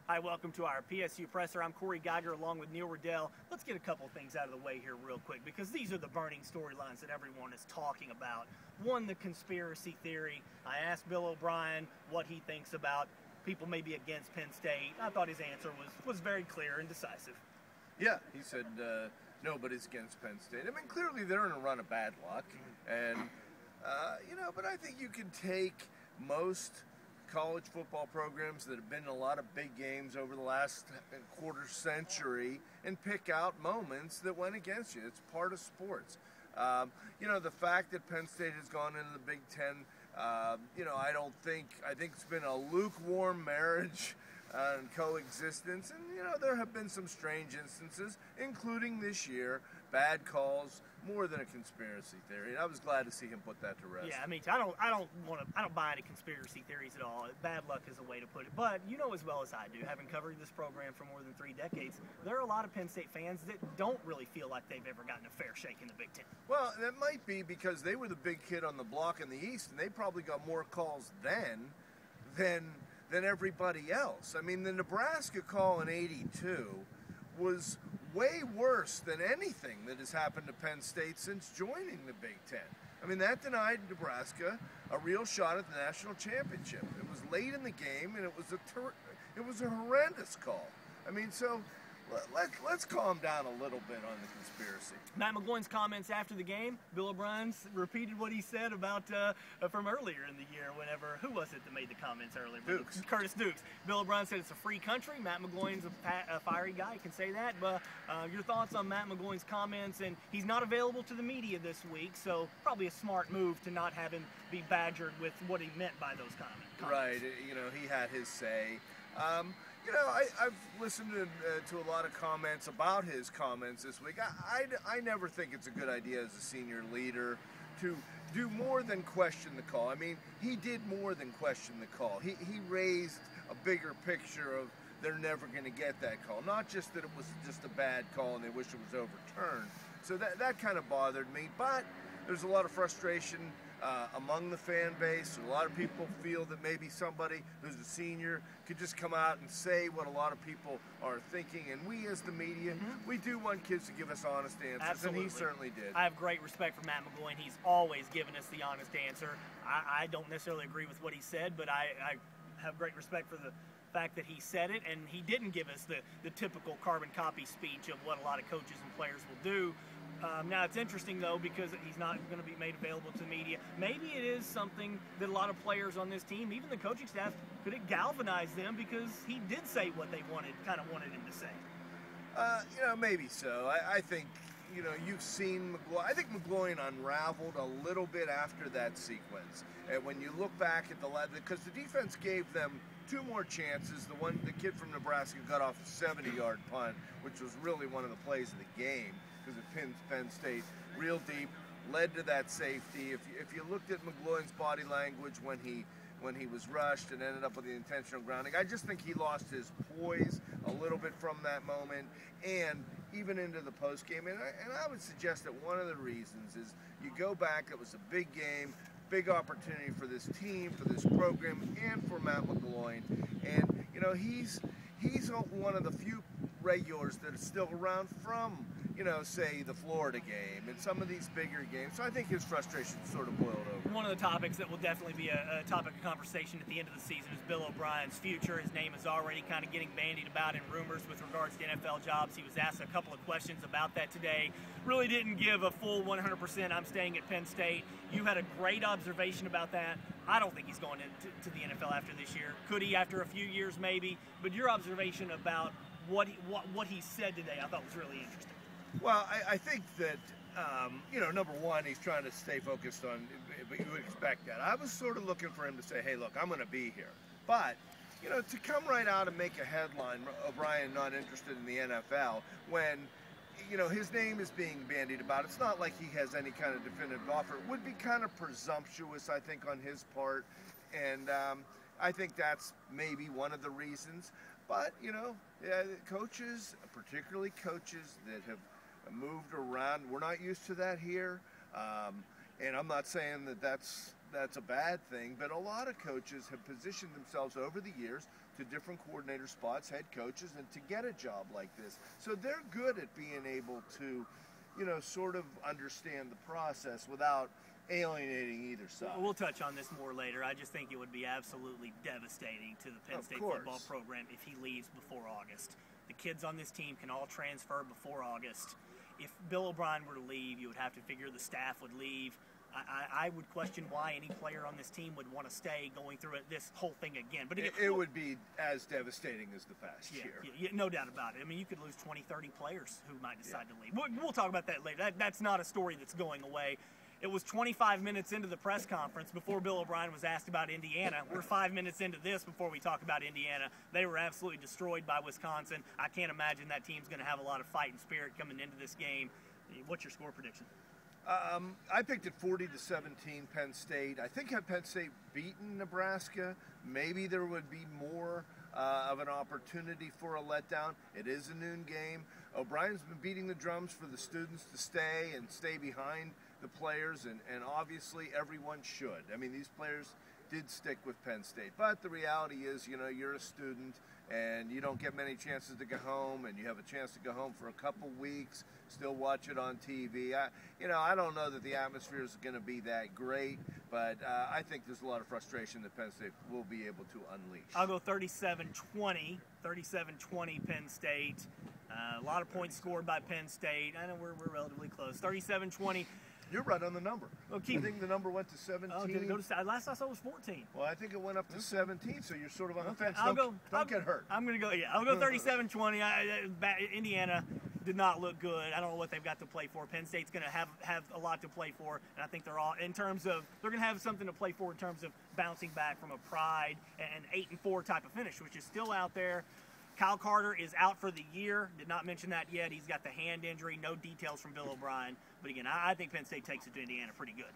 Hi, welcome to our PSU Presser. I'm Cory along with Neil Rudel. Let's get a couple things out of the way here real quick because these are the burning storylines that everyone is talking about. One, the conspiracy theory. I asked Bill O'Brien what he thinks about people maybe against Penn State. I thought his answer was very clear and decisive. Yeah, he said nobody's against Penn State. I mean, clearly they're in a run of bad luck. And, but I think you can take most college football programs that have been in a lot of big games over the last quarter century and pick out moments that went against you. It's part of sports. The fact that Penn State has gone into the Big Ten, I think it's been a lukewarm marriage and coexistence. And, there have been some strange instances, including this year, bad calls, more than a conspiracy theory. And I was glad to see him put that to rest. Yeah, I mean, I don't buy into conspiracy theories at all. Bad luck is a way to put it. But you know as well as I do, having covered this program for more than 3 decades, there are a lot of Penn State fans that don't really feel like they've ever gotten a fair shake in the Big Ten. Well, that might be because they were the big kid on the block in the East, and they probably got more calls then than everybody else. I mean, the Nebraska call in '82 was way worse than anything that has happened to Penn State since joining the Big Ten. I mean, that denied Nebraska a real shot at the national championship. It was late in the game, and it was a horrendous call. I mean, so let's calm down a little bit on the conspiracy. Matt McGloin's comments after the game, Bill O'Brien repeated what he said about from earlier in the year. Who was it that made the comments earlier? Dukes. Curtis Dukes. Bill O'Brien said it's a free country. Matt McGloin's a fiery guy, he can say that. But your thoughts on Matt McGloin's comments? And he's not available to the media this week, so probably a smart move to not have him be badgered with what he meant by those comments. Right. He had his say. I've listened to a lot of comments about his comments this week. I never think it's a good idea as a senior leader to do more than question the call. I mean, he did more than question the call. He raised a bigger picture of they're never going to get that call. Not just that it was just a bad call and they wish it was overturned. So that kind of bothered me. But there's a lot of frustration among the fan base. A lot of people feel that maybe somebody who's a senior could just come out and say what a lot of people are thinking. And we as the media, we do want kids to give us honest answers. Absolutely. And he certainly did. I have great respect for Matt McGloin. He's always given us the honest answer. I don't necessarily agree with what he said, but I have great respect for the fact that he said it, and he didn't give us the typical carbon copy speech of what a lot of coaches and players will do. Now, it's interesting, though, because he's not going to be made available to the media. Maybe it is something that a lot of players on this team, even the coaching staff, could it galvanize them because he did say what they wanted him to say. Maybe so. I think, you've seen McGloin. I think McGloin unraveled a little bit after that sequence. And when you look back at because the defense gave them 2 more chances. The kid from Nebraska got off a 70-yard punt, which was really one of the plays of the game, because it pinned Penn State real deep, led to that safety. If you looked at McGloin's body language when he was rushed and ended up with the intentional grounding, I just think he lost his poise a little bit from that moment, and even into the postgame. And I would suggest that one of the reasons is you go back, it was a big game, big opportunity for this team, for this program, and for Matt McGloin. And, he's one of the few regulars that are still around from, say the Florida game and some of these bigger games. So I think his frustration sort of boiled over. One of the topics that will definitely be a topic of conversation at the end of the season is Bill O'Brien's future. His name is already kind of getting bandied about in rumors with regards to NFL jobs. He was asked a couple of questions about that today. Really didn't give a full 100% I'm staying at Penn State. You had a great observation about that. I don't think he's going to the NFL after this year. Could he after a few years maybe? But your observation about what he said today I thought was really interesting. Well, I think that, number one, he's trying to stay focused on, but you would expect that. I was sort of looking for him to say, hey, look, I'm going to be here. But, to come right out and make a headline, O'Brien not interested in the NFL, when, his name is being bandied about, it's not like he has any kind of definitive offer. It would be kind of presumptuous, I think, on his part. And I think that's maybe one of the reasons. But, coaches, particularly coaches that have moved around. We're not used to that here, and I'm not saying that that's a bad thing, but a lot of coaches have positioned themselves over the years to different coordinator spots, head coaches, and to get a job like this. So they're good at being able to, sort of understand the process without alienating either side. We'll touch on this more later. I just think it would be absolutely devastating to the Penn State football program if he leaves before August. The kids on this team can all transfer before August. If Bill O'Brien were to leave, you would have to figure the staff would leave. I would question why any player on this team would want to stay going through this whole thing again. But it would be as devastating as the past year. Yeah, no doubt about it. I mean, you could lose 20, 30 players who might decide to leave. We'll talk about that later. That's not a story that's going away. It was 25 minutes into the press conference before Bill O'Brien was asked about Indiana. We're 5 minutes into this before we talk about Indiana. They were absolutely destroyed by Wisconsin. I can't imagine that team's going to have a lot of fighting spirit coming into this game. What's your score prediction? I picked it 40-17 Penn State. I think had Penn State beaten Nebraska, maybe there would be more of an opportunity for a letdown. It is a noon game. O'Brien's been beating the drums for the students to stay behind the players, and obviously everyone should. I mean, these players did stick with Penn State, but the reality is, you're a student and you don't get many chances to go home, and you have a chance to go home for a couple weeks, still watch it on TV. I don't know that the atmosphere is going to be that great, but I think there's a lot of frustration that Penn State will be able to unleash. I'll go 37-20 Penn State. A lot of points scored by Penn State. I know we're relatively close. 37-20. You're right on the number. I think the number went to 17. Oh, did it go to, last I saw it was 14. Well, I think it went up to 17, so you're sort of on the fence. Don't get hurt. I'm going to go, I'll go 37-20. Indiana did not look good. I don't know what they've got to play for. Penn State's going to have a lot to play for, and I think they're going to have something to play for in terms of bouncing back from a pride and 8-4 type of finish, which is still out there. Kyle Carter is out for the year. Did not mention that yet. He's got the hand injury. No details from Bill O'Brien. But again, I think Penn State takes it to Indiana pretty good.